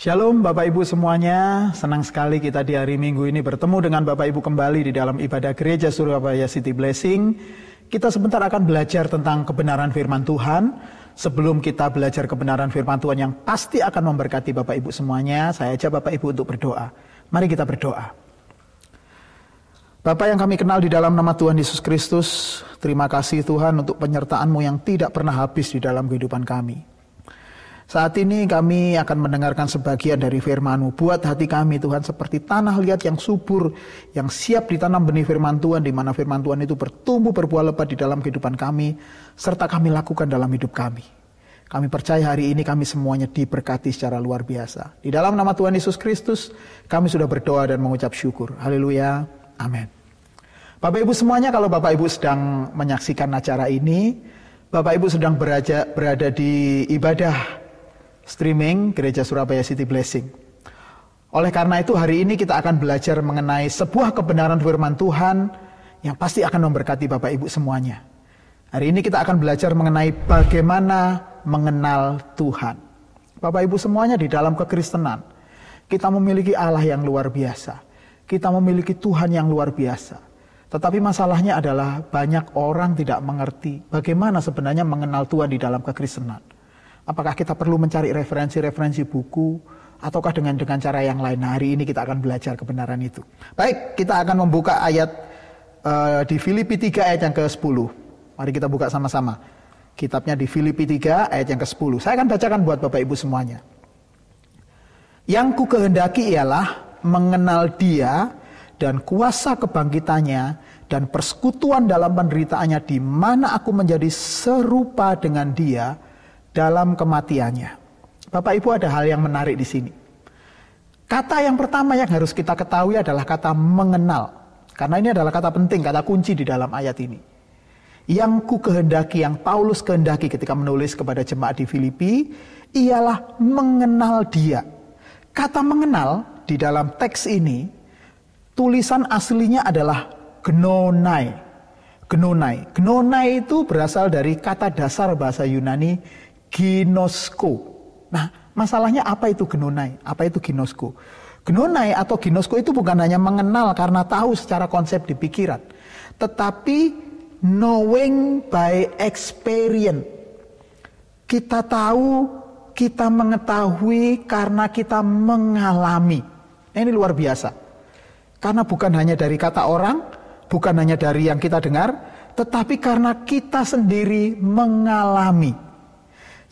Shalom Bapak Ibu semuanya, senang sekali kita di hari Minggu ini bertemu dengan Bapak Ibu kembali di dalam ibadah Gereja Surabaya City Blessing. Kita sebentar akan belajar tentang kebenaran firman Tuhan. Sebelum kita belajar kebenaran firman Tuhan yang pasti akan memberkati Bapak Ibu semuanya, saya ajak Bapak Ibu untuk berdoa. Mari kita berdoa. Bapak yang kami kenal di dalam nama Tuhan Yesus Kristus, terima kasih Tuhan untuk penyertaan-Mu yang tidak pernah habis di dalam kehidupan kami. Saat ini kami akan mendengarkan sebagian dari firman-Mu. Buat hati kami Tuhan seperti tanah liat yang subur, yang siap ditanam benih firman Tuhan, di mana firman Tuhan itu bertumbuh berbuah lebat di dalam kehidupan kami, serta kami lakukan dalam hidup kami. Kami percaya hari ini kami semuanya diberkati secara luar biasa. Di dalam nama Tuhan Yesus Kristus, kami sudah berdoa dan mengucap syukur. Haleluya. Amin. Bapak Ibu semuanya, kalau Bapak Ibu sedang menyaksikan acara ini, Bapak Ibu sedang berada di ibadah streaming Gereja Surabaya City Blessing. Oleh karena itu hari ini kita akan belajar mengenai sebuah kebenaran firman Tuhan yang pasti akan memberkati Bapak Ibu semuanya. Hari ini kita akan belajar mengenai bagaimana mengenal Tuhan. Bapak Ibu semuanya, di dalam kekristenan kita memiliki Allah yang luar biasa. Kita memiliki Tuhan yang luar biasa. Tetapi masalahnya adalah banyak orang tidak mengerti bagaimana sebenarnya mengenal Tuhan di dalam kekristenan. Apakah kita perlu mencari referensi-referensi buku, ataukah dengan cara yang lain? Nah, hari ini kita akan belajar kebenaran itu. Baik, kita akan membuka ayat di Filipi 3 ayat yang ke-10. Mari kita buka sama-sama. Kitabnya di Filipi 3 ayat yang ke-10. Saya akan bacakan buat Bapak Ibu semuanya. Yang ku kehendaki ialah mengenal Dia dan kuasa kebangkitannya dan persekutuan dalam penderitaannya, di mana aku menjadi serupa dengan Dia dalam kematiannya. Bapak Ibu, ada hal yang menarik di sini. Kata yang pertama yang harus kita ketahui adalah kata mengenal. Karena ini adalah kata penting, kata kunci di dalam ayat ini. Yang ku kehendaki, yang Paulus kehendaki ketika menulis kepada jemaat di Filipi, ialah mengenal Dia. Kata mengenal di dalam teks ini, tulisan aslinya adalah gnonai. Gnonai. Gnonai itu berasal dari kata dasar bahasa Yunani ginosko. Nah, masalahnya apa itu gnonai? Apa itu ginosko? Gnonai atau ginosko itu bukan hanya mengenal karena tahu secara konsep di pikiran, tetapi knowing by experience. Kita tahu, kita mengetahui karena kita mengalami. Nah, ini luar biasa. Karena bukan hanya dari kata orang, bukan hanya dari yang kita dengar, tetapi karena kita sendiri mengalami.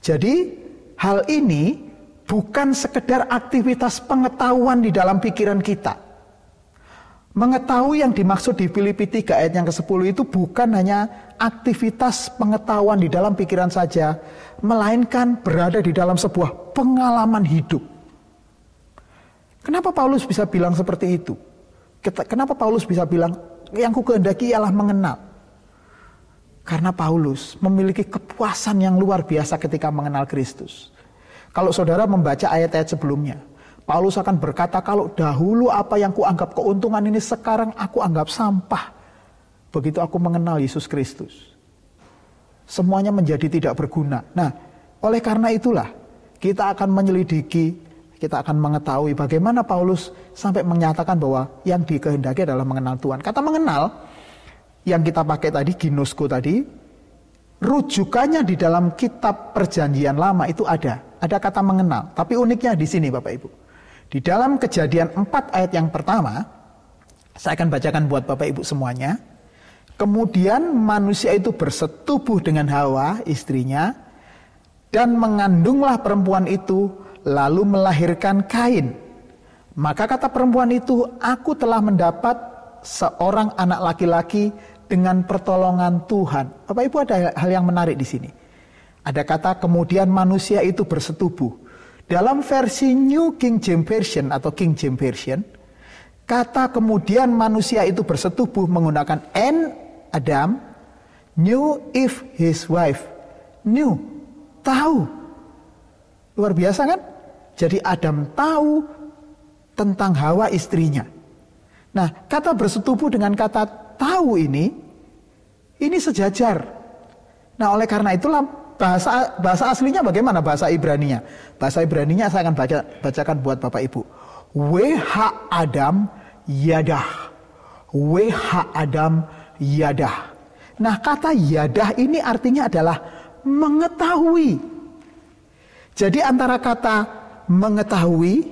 Jadi hal ini bukan sekedar aktivitas pengetahuan di dalam pikiran kita. Mengetahui yang dimaksud di Filipi 3 ayat yang ke-10 itu bukan hanya aktivitas pengetahuan di dalam pikiran saja, melainkan berada di dalam sebuah pengalaman hidup. Kenapa Paulus bisa bilang seperti itu? Kenapa Paulus bisa bilang yang ku kehendaki ialah mengenal? Karena Paulus memiliki kepuasan yang luar biasa ketika mengenal Kristus. Kalau saudara membaca ayat-ayat sebelumnya, Paulus akan berkata, kalau dahulu apa yang kuanggap keuntungan ini sekarang aku anggap sampah. Begitu aku mengenal Yesus Kristus, semuanya menjadi tidak berguna. Nah, oleh karena itulah kita akan menyelidiki, kita akan mengetahui bagaimana Paulus sampai menyatakan bahwa yang dikehendaki adalah mengenal Tuhan. Kata mengenal yang kita pakai tadi, ginosko tadi, rujukannya di dalam kitab Perjanjian Lama itu ada kata mengenal. Tapi uniknya di sini Bapak Ibu. Di dalam Kejadian 4 ayat yang pertama, saya akan bacakan buat Bapak Ibu semuanya. Kemudian manusia itu bersetubuh dengan Hawa, istrinya, dan mengandunglah perempuan itu, lalu melahirkan Kain. Maka kata perempuan itu, aku telah mendapat seorang anak laki-laki dengan pertolongan Tuhan. Bapak Ibu, ada hal yang menarik di sini. Ada kata kemudian manusia itu bersetubuh. Dalam versi New King James Version atau King James Version, kata kemudian manusia itu bersetubuh menggunakan and Adam knew if his wife knew, tahu. Luar biasa kan? Jadi Adam tahu tentang Hawa istrinya. Nah, kata bersetubuh dengan kata tahu ini sejajar. Nah, oleh karena itulah Bahasa aslinya bagaimana bahasa Ibraninya? Bahasa Ibraninya saya akan bacakan buat Bapak Ibu. WH Adam Yadah. WH Adam Yadah. Nah, kata yadah ini artinya adalah mengetahui. Jadi antara kata mengetahui,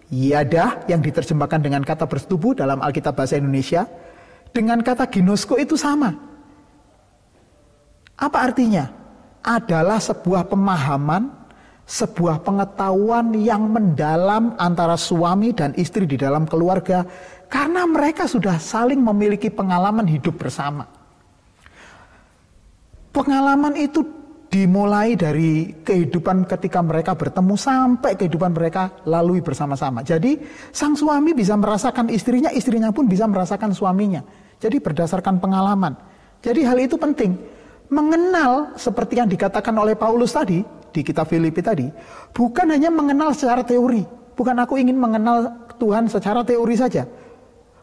yadah yang diterjemahkan dengan kata bersetubuh dalam Alkitab Bahasa Indonesia, dengan kata ginosko itu sama. Apa artinya? Adalah sebuah pemahaman, sebuah pengetahuan yang mendalam antara suami dan istri di dalam keluarga, karena mereka sudah saling memiliki pengalaman hidup bersama. Pengalaman itu dimulai dari kehidupan ketika mereka bertemu sampai kehidupan mereka lalui bersama-sama. Jadi sang suami bisa merasakan istrinya, istrinya pun bisa merasakan suaminya. Jadi berdasarkan pengalaman. Jadi hal itu penting. Mengenal seperti yang dikatakan oleh Paulus tadi di kitab Filipi tadi, bukan hanya mengenal secara teori. Bukan aku ingin mengenal Tuhan secara teori saja.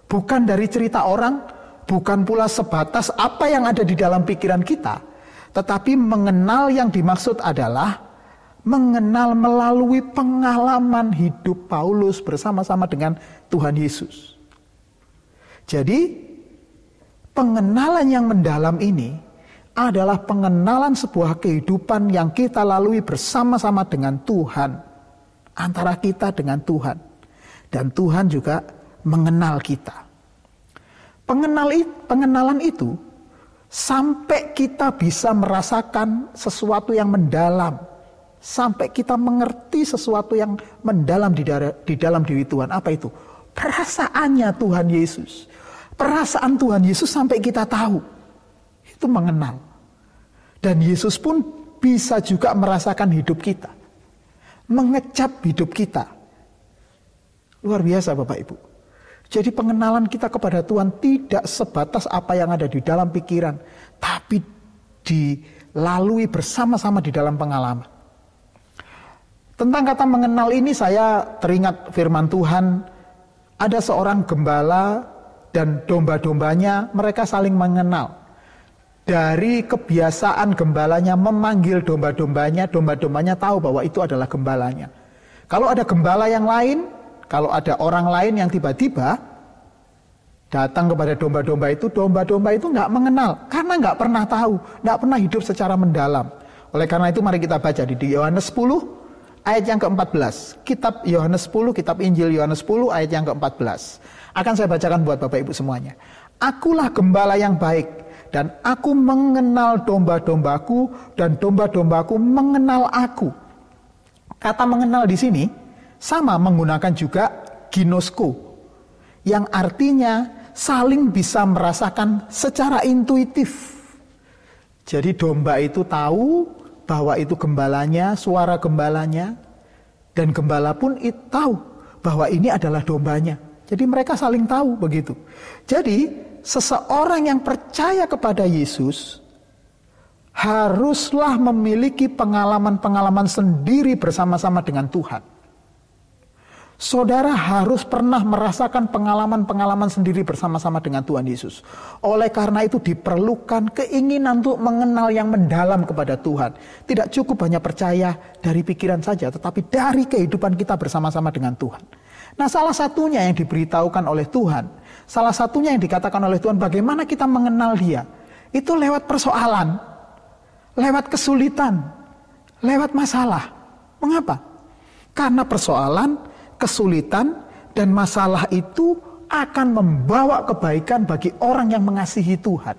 Bukan dari cerita orang, bukan pula sebatas apa yang ada di dalam pikiran kita, tetapi mengenal yang dimaksud adalah mengenal melalui pengalaman hidup Paulus bersama-sama dengan Tuhan Yesus. Jadi pengenalan yang mendalam ini adalah pengenalan sebuah kehidupan yang kita lalui bersama-sama dengan Tuhan. Antara kita dengan Tuhan. Dan Tuhan juga mengenal kita. Pengenalan itu sampai kita bisa merasakan sesuatu yang mendalam. Sampai kita mengerti sesuatu yang mendalam di dalam diri Tuhan. Apa itu? Perasaannya Tuhan Yesus. Perasaan Tuhan Yesus sampai kita tahu. Itu mengenal. Dan Yesus pun bisa juga merasakan hidup kita. Mengecap hidup kita. Luar biasa Bapak Ibu. Jadi pengenalan kita kepada Tuhan tidak sebatas apa yang ada di dalam pikiran. Tapi dilalui bersama-sama di dalam pengalaman. Tentang kata mengenal ini saya teringat firman Tuhan. Ada seorang gembala dan domba-dombanya mereka saling mengenal. Dari kebiasaan gembalanya memanggil domba-dombanya, domba-dombanya tahu bahwa itu adalah gembalanya. Kalau ada gembala yang lain, kalau ada orang lain yang tiba-tiba datang kepada domba-domba itu nggak mengenal. Karena nggak pernah tahu, nggak pernah hidup secara mendalam. Oleh karena itu mari kita baca di Yohanes 10 ayat yang ke-14. Kitab Yohanes 10, kitab Injil Yohanes 10 ayat yang ke-14. Akan saya bacakan buat Bapak Ibu semuanya. Akulah gembala yang baik. Dan aku mengenal domba-dombaku dan domba-dombaku mengenal aku. Kata mengenal di sini sama menggunakan juga ginosko. Yang artinya saling bisa merasakan secara intuitif. Jadi domba itu tahu bahwa itu gembalanya, suara gembalanya. Dan gembala pun tahu bahwa ini adalah dombanya. Jadi mereka saling tahu begitu. Jadi seseorang yang percaya kepada Yesus haruslah memiliki pengalaman-pengalaman sendiri bersama-sama dengan Tuhan. Saudara harus pernah merasakan pengalaman-pengalaman sendiri bersama-sama dengan Tuhan Yesus. Oleh karena itu diperlukan keinginan untuk mengenal yang mendalam kepada Tuhan. Tidak cukup hanya percaya dari pikiran saja, tetapi dari kehidupan kita bersama-sama dengan Tuhan. Nah, salah satunya yang diberitahukan oleh Tuhan, salah satunya yang dikatakan oleh Tuhan bagaimana kita mengenal Dia, itu lewat persoalan, lewat kesulitan, lewat masalah. Mengapa? Karena persoalan, kesulitan, dan masalah itu akan membawa kebaikan bagi orang yang mengasihi Tuhan.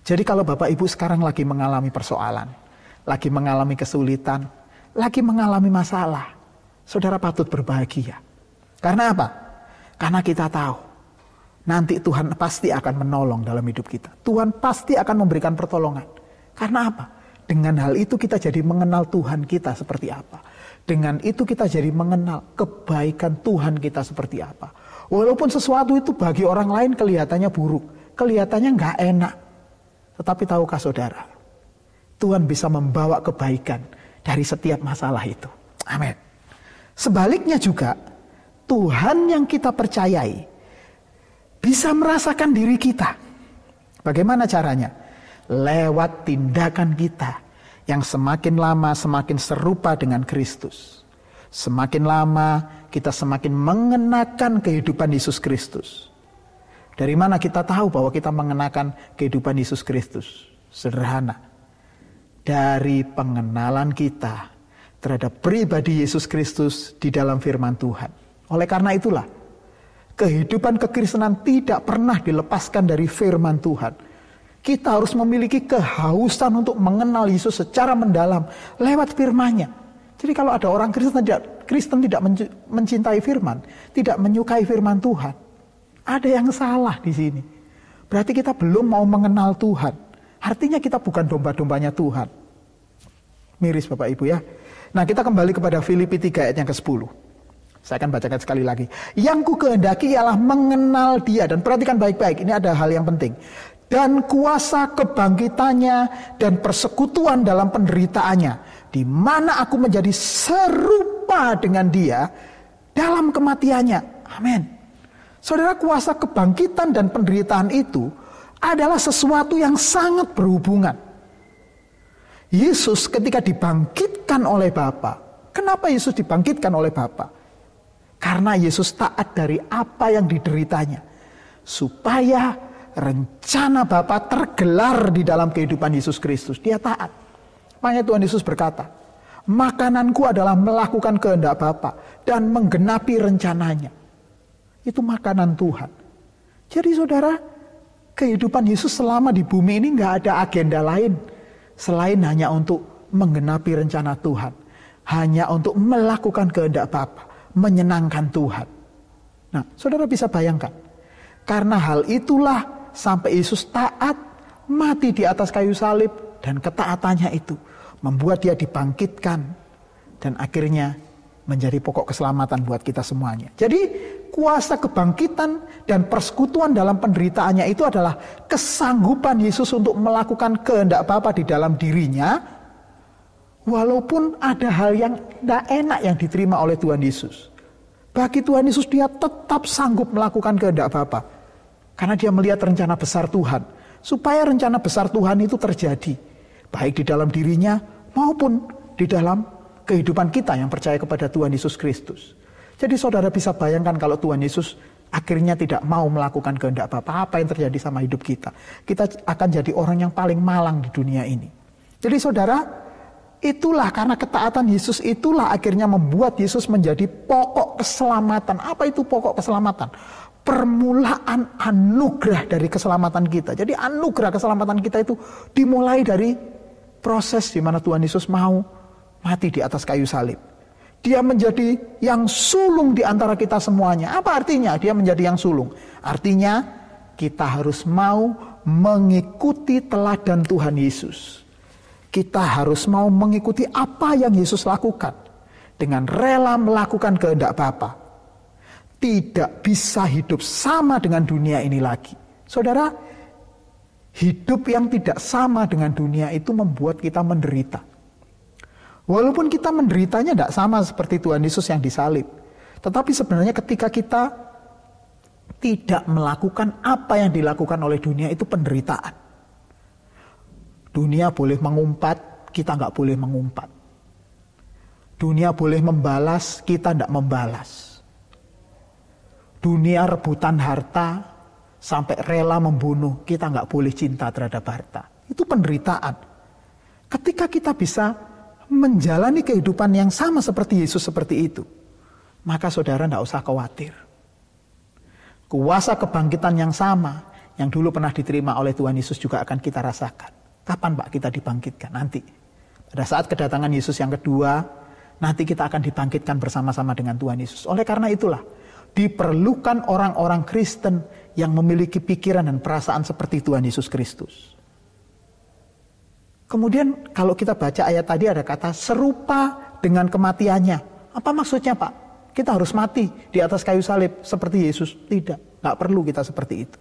Jadi kalau Bapak Ibu sekarang lagi mengalami persoalan, lagi mengalami kesulitan, lagi mengalami masalah, saudara patut berbahagia. Karena apa? Karena kita tahu nanti Tuhan pasti akan menolong dalam hidup kita. Tuhan pasti akan memberikan pertolongan. Karena apa? Dengan hal itu kita jadi mengenal Tuhan kita seperti apa. Dengan itu kita jadi mengenal kebaikan Tuhan kita seperti apa. Walaupun sesuatu itu bagi orang lain kelihatannya buruk, kelihatannya nggak enak. Tetapi tahukah saudara, Tuhan bisa membawa kebaikan dari setiap masalah itu. Amin. Sebaliknya juga, Tuhan yang kita percayai bisa merasakan diri kita. Bagaimana caranya? Lewat tindakan kita yang semakin lama semakin serupa dengan Kristus. Semakin lama kita semakin mengenakan kehidupan Yesus Kristus. Dari mana kita tahu bahwa kita mengenakan kehidupan Yesus Kristus? Sederhana. Dari pengenalan kita terhadap pribadi Yesus Kristus di dalam firman Tuhan. Oleh karena itulah, kehidupan kekristenan tidak pernah dilepaskan dari firman Tuhan. Kita harus memiliki kehausan untuk mengenal Yesus secara mendalam lewat firman-Nya. Jadi kalau ada orang Kristen tidak mencintai firman, tidak menyukai firman Tuhan, ada yang salah di sini. Berarti kita belum mau mengenal Tuhan. Artinya kita bukan domba-dombanya Tuhan. Miris Bapak Ibu ya. Nah, kita kembali kepada Filipi 3 ayat yang ke-10. Saya akan bacakan sekali lagi. Yang ku kehendaki ialah mengenal Dia, dan perhatikan baik-baik, ini ada hal yang penting. Dan kuasa kebangkitannya dan persekutuan dalam penderitaannya, di mana aku menjadi serupa dengan Dia dalam kematiannya. Amin. Saudara, kuasa kebangkitan dan penderitaan itu adalah sesuatu yang sangat berhubungan. Yesus ketika dibangkitkan oleh Bapa. Kenapa Yesus dibangkitkan oleh Bapa? Karena Yesus taat dari apa yang dideritanya. Supaya rencana Bapa tergelar di dalam kehidupan Yesus Kristus. Dia taat. Makanya Tuhan Yesus berkata, makananku adalah melakukan kehendak Bapa dan menggenapi rencananya. Itu makanan Tuhan. Jadi saudara, kehidupan Yesus selama di bumi ini gak ada agenda lain selain hanya untuk menggenapi rencana Tuhan. Hanya untuk melakukan kehendak Bapa, menyenangkan Tuhan. Nah, saudara bisa bayangkan. Karena hal itulah sampai Yesus taat, mati di atas kayu salib, dan ketaatannya itu membuat Dia dibangkitkan dan akhirnya menjadi pokok keselamatan buat kita semuanya. Jadi kuasa kebangkitan dan persekutuan dalam penderitaannya itu adalah kesanggupan Yesus untuk melakukan kehendak Bapa di dalam dirinya, walaupun ada hal yang tidak enak yang diterima oleh Tuhan Yesus. Bagi Tuhan Yesus Dia tetap sanggup melakukan kehendak Bapa, karena Dia melihat rencana besar Tuhan, supaya rencana besar Tuhan itu terjadi, baik di dalam dirinya maupun di dalam kehidupan kita yang percaya kepada Tuhan Yesus Kristus. Jadi saudara bisa bayangkan kalau Tuhan Yesus akhirnya tidak mau melakukan kehendak Bapa, apa yang terjadi sama hidup kita? Kita akan jadi orang yang paling malang di dunia ini. Jadi saudara, itulah karena ketaatan Yesus itulah akhirnya membuat Yesus menjadi pokok keselamatan. Apa itu pokok keselamatan? Permulaan anugerah dari keselamatan kita. Jadi anugerah keselamatan kita itu dimulai dari proses di mana Tuhan Yesus mau mati di atas kayu salib. Dia menjadi yang sulung di antara kita semuanya. Apa artinya dia menjadi yang sulung? Artinya kita harus mau mengikuti teladan Tuhan Yesus. Kita harus mau mengikuti apa yang Yesus lakukan. Dengan rela melakukan kehendak Bapa. Tidak bisa hidup sama dengan dunia ini lagi. Saudara, hidup yang tidak sama dengan dunia itu membuat kita menderita. Walaupun kita menderitanya tidak sama seperti Tuhan Yesus yang disalib. Tetapi sebenarnya ketika kita tidak melakukan apa yang dilakukan oleh dunia itu penderitaan. Dunia boleh mengumpat, kita nggak boleh mengumpat. Dunia boleh membalas, kita tidak membalas. Dunia rebutan harta sampai rela membunuh, kita nggak boleh cinta terhadap harta. Itu penderitaan. Ketika kita bisa menjalani kehidupan yang sama seperti Yesus seperti itu, maka saudara tidak usah khawatir. Kuasa kebangkitan yang sama yang dulu pernah diterima oleh Tuhan Yesus juga akan kita rasakan. Kapan Pak kita dibangkitkan? Nanti. Pada saat kedatangan Yesus yang kedua, nanti kita akan dibangkitkan bersama-sama dengan Tuhan Yesus. Oleh karena itulah, diperlukan orang-orang Kristen yang memiliki pikiran dan perasaan seperti Tuhan Yesus Kristus. Kemudian kalau kita baca ayat tadi ada kata serupa dengan kematiannya. Apa maksudnya Pak? Kita harus mati di atas kayu salib seperti Yesus? Tidak, gak perlu kita seperti itu.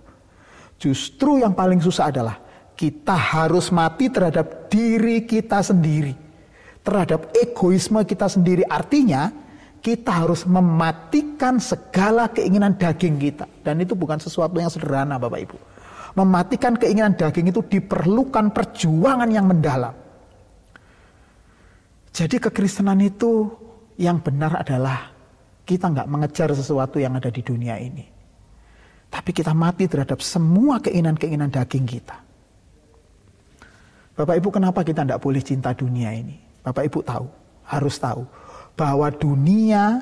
Justru yang paling susah adalah kita harus mati terhadap diri kita sendiri. Terhadap egoisme kita sendiri. Artinya kita harus mematikan segala keinginan daging kita. Dan itu bukan sesuatu yang sederhana Bapak Ibu. Mematikan keinginan daging itu diperlukan perjuangan yang mendalam. Jadi kekristenan itu yang benar adalah kita nggak mengejar sesuatu yang ada di dunia ini. Tapi kita mati terhadap semua keinginan-keinginan daging kita. Bapak Ibu, kenapa kita tidak boleh cinta dunia ini? Bapak Ibu tahu, harus tahu bahwa dunia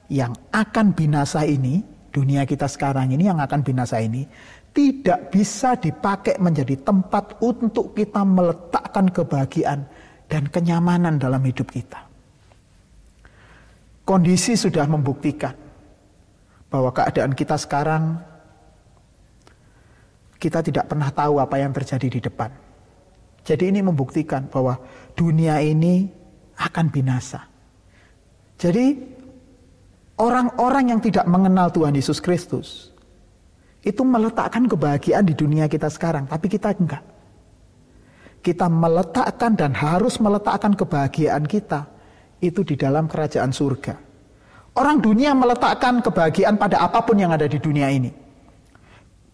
yang akan binasa ini, dunia kita sekarang ini yang akan binasa ini, tidak bisa dipakai menjadi tempat untuk kita meletakkan kebahagiaan dan kenyamanan dalam hidup kita. Kondisi sudah membuktikan bahwa keadaan kita sekarang, kita tidak pernah tahu apa yang terjadi di depan. Jadi ini membuktikan bahwa dunia ini akan binasa. Jadi orang-orang yang tidak mengenal Tuhan Yesus Kristus itu meletakkan kebahagiaan di dunia kita sekarang, tapi kita enggak. Kita meletakkan dan harus meletakkan kebahagiaan kita itu di dalam kerajaan surga. Orang dunia meletakkan kebahagiaan pada apapun yang ada di dunia ini.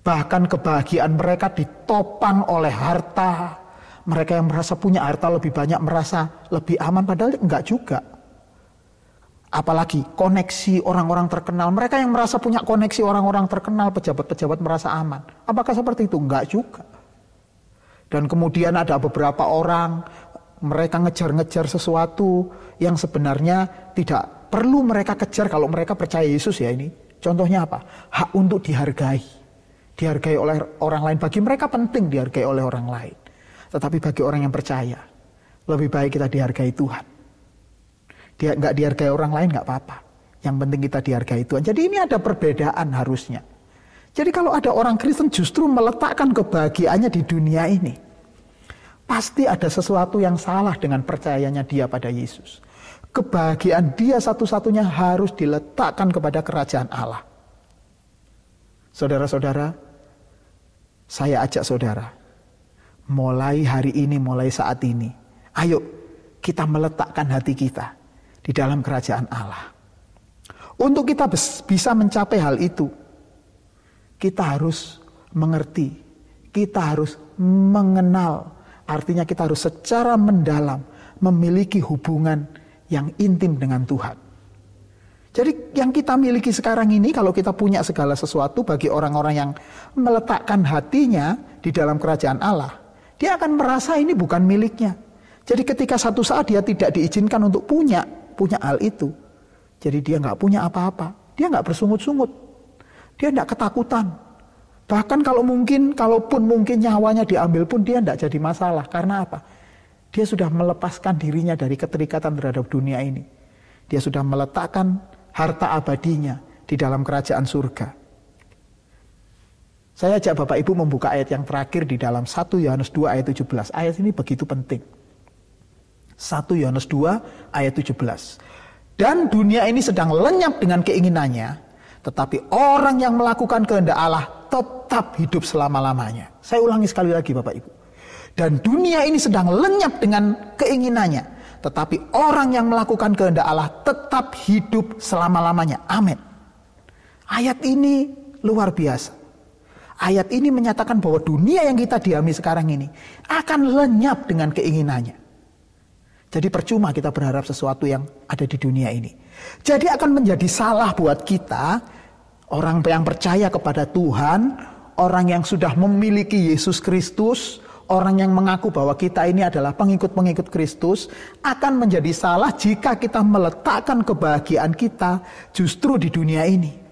Bahkan kebahagiaan mereka ditopang oleh harta. Mereka yang merasa punya harta lebih banyak merasa lebih aman, padahal enggak juga. Apalagi koneksi orang-orang terkenal. Mereka yang merasa punya koneksi orang-orang terkenal, pejabat-pejabat merasa aman. Apakah seperti itu? Enggak juga. Dan kemudian ada beberapa orang, mereka ngejar-ngejar sesuatu yang sebenarnya tidak perlu mereka kejar kalau mereka percaya Yesus ya ini. Contohnya apa? Hak untuk dihargai. Dihargai oleh orang lain. Bagi mereka penting dihargai oleh orang lain. Tetapi bagi orang yang percaya, lebih baik kita dihargai Tuhan. Dia nggak dihargai orang lain nggak apa-apa. Yang penting kita dihargai Tuhan. Jadi ini ada perbedaan harusnya. Jadi kalau ada orang Kristen justru meletakkan kebahagiaannya di dunia ini, pasti ada sesuatu yang salah dengan percayanya dia pada Yesus. Kebahagiaan dia satu-satunya harus diletakkan kepada kerajaan Allah. Saudara-saudara, saya ajak saudara, mulai hari ini, mulai saat ini, ayo kita meletakkan hati kita di dalam kerajaan Allah. Untuk kita bisa mencapai hal itu, kita harus mengerti, kita harus mengenal. Artinya kita harus secara mendalam memiliki hubungan yang intim dengan Tuhan. Jadi yang kita miliki sekarang ini, kalau kita punya segala sesuatu, bagi orang-orang yang meletakkan hatinya di dalam kerajaan Allah, dia akan merasa ini bukan miliknya. Jadi ketika satu saat dia tidak diizinkan untuk punya hal itu, jadi dia nggak punya apa-apa. Dia nggak bersungut-sungut. Dia nggak ketakutan. Bahkan kalaupun mungkin nyawanya diambil pun dia nggak jadi masalah. Karena apa? Dia sudah melepaskan dirinya dari keterikatan terhadap dunia ini. Dia sudah meletakkan harta abadinya di dalam kerajaan surga. Saya ajak Bapak Ibu membuka ayat yang terakhir di dalam 1 Yohanes 2 ayat 17. Ayat ini begitu penting. 1 Yohanes 2 ayat 17. Dan dunia ini sedang lenyap dengan keinginannya, tetapi orang yang melakukan kehendak Allah tetap hidup selama-lamanya. Saya ulangi sekali lagi Bapak Ibu. Dan dunia ini sedang lenyap dengan keinginannya, tetapi orang yang melakukan kehendak Allah tetap hidup selama-lamanya. Amin. Ayat ini luar biasa. Ayat ini menyatakan bahwa dunia yang kita diami sekarang ini akan lenyap dengan keinginannya. Jadi percuma kita berharap sesuatu yang ada di dunia ini. Jadi akan menjadi salah buat kita, orang yang percaya kepada Tuhan, orang yang sudah memiliki Yesus Kristus, orang yang mengaku bahwa kita ini adalah pengikut-pengikut Kristus, akan menjadi salah jika kita meletakkan kebahagiaan kita justru di dunia ini.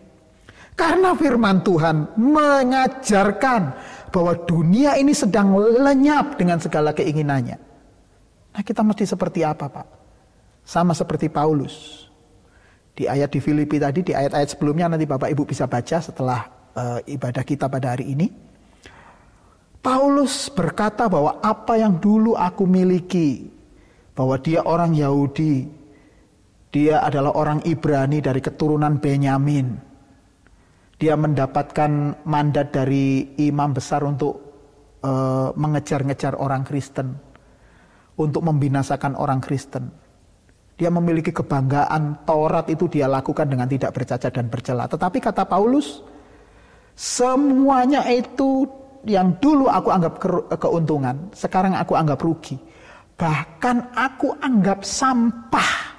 Karena firman Tuhan mengajarkan bahwa dunia ini sedang lenyap dengan segala keinginannya. Nah, kita mesti seperti apa, Pak? Sama seperti Paulus. Di ayat di Filipi tadi, di ayat-ayat sebelumnya nanti Bapak Ibu bisa baca setelah ibadah kita pada hari ini. Paulus berkata bahwa apa yang dulu aku miliki, bahwa dia orang Yahudi, dia adalah orang Ibrani dari keturunan Benyamin. Dia mendapatkan mandat dari imam besar untuk mengejar-ngejar orang Kristen, untuk membinasakan orang Kristen. Dia memiliki kebanggaan, Taurat itu dia lakukan dengan tidak bercacat dan bercela. Tetapi kata Paulus, semuanya itu yang dulu aku anggap keuntungan, sekarang aku anggap rugi. bahkan aku anggap sampah.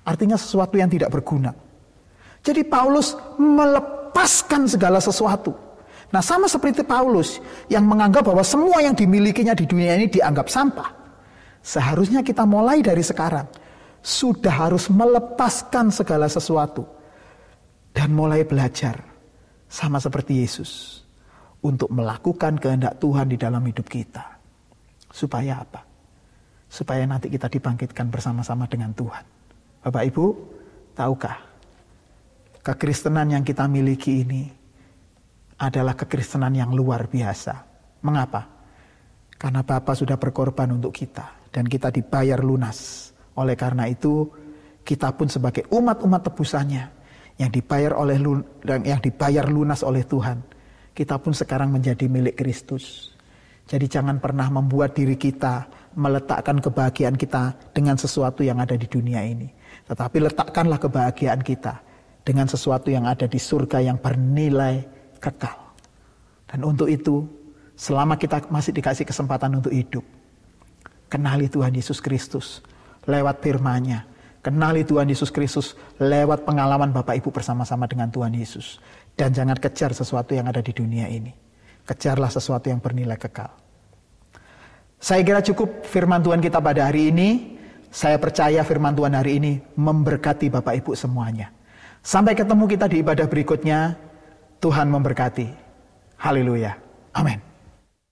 Artinya sesuatu yang tidak berguna. Jadi Paulus melepaskan segala sesuatu. Nah, sama seperti Paulus yang menganggap bahwa semua yang dimilikinya di dunia ini dianggap sampah. Seharusnya kita mulai dari sekarang sudah harus melepaskan segala sesuatu dan mulai belajar sama seperti Yesus untuk melakukan kehendak Tuhan di dalam hidup kita. Supaya apa? Supaya nanti kita dibangkitkan bersama-sama dengan Tuhan. Bapak Ibu, tahukah kekristenan yang kita miliki ini adalah kekristenan yang luar biasa. Mengapa? Karena Bapa sudah berkorban untuk kita dan kita dibayar lunas. Oleh karena itu, kita pun sebagai umat-umat tebusannya yang dibayar lunas oleh Tuhan, kita pun sekarang menjadi milik Kristus. Jadi jangan pernah membuat diri kita meletakkan kebahagiaan kita dengan sesuatu yang ada di dunia ini. Tetapi letakkanlah kebahagiaan kita dengan sesuatu yang ada di surga yang bernilai kekal. Dan untuk itu, selama kita masih dikasih kesempatan untuk hidup, kenali Tuhan Yesus Kristus lewat firman-Nya. Kenali Tuhan Yesus Kristus lewat pengalaman Bapak Ibu bersama-sama dengan Tuhan Yesus. Dan jangan kejar sesuatu yang ada di dunia ini. Kejarlah sesuatu yang bernilai kekal. Saya kira cukup firman Tuhan kita pada hari ini. Saya percaya firman Tuhan hari ini memberkati Bapak Ibu semuanya. Sampai ketemu kita di ibadah berikutnya. Tuhan memberkati. Haleluya. Amin.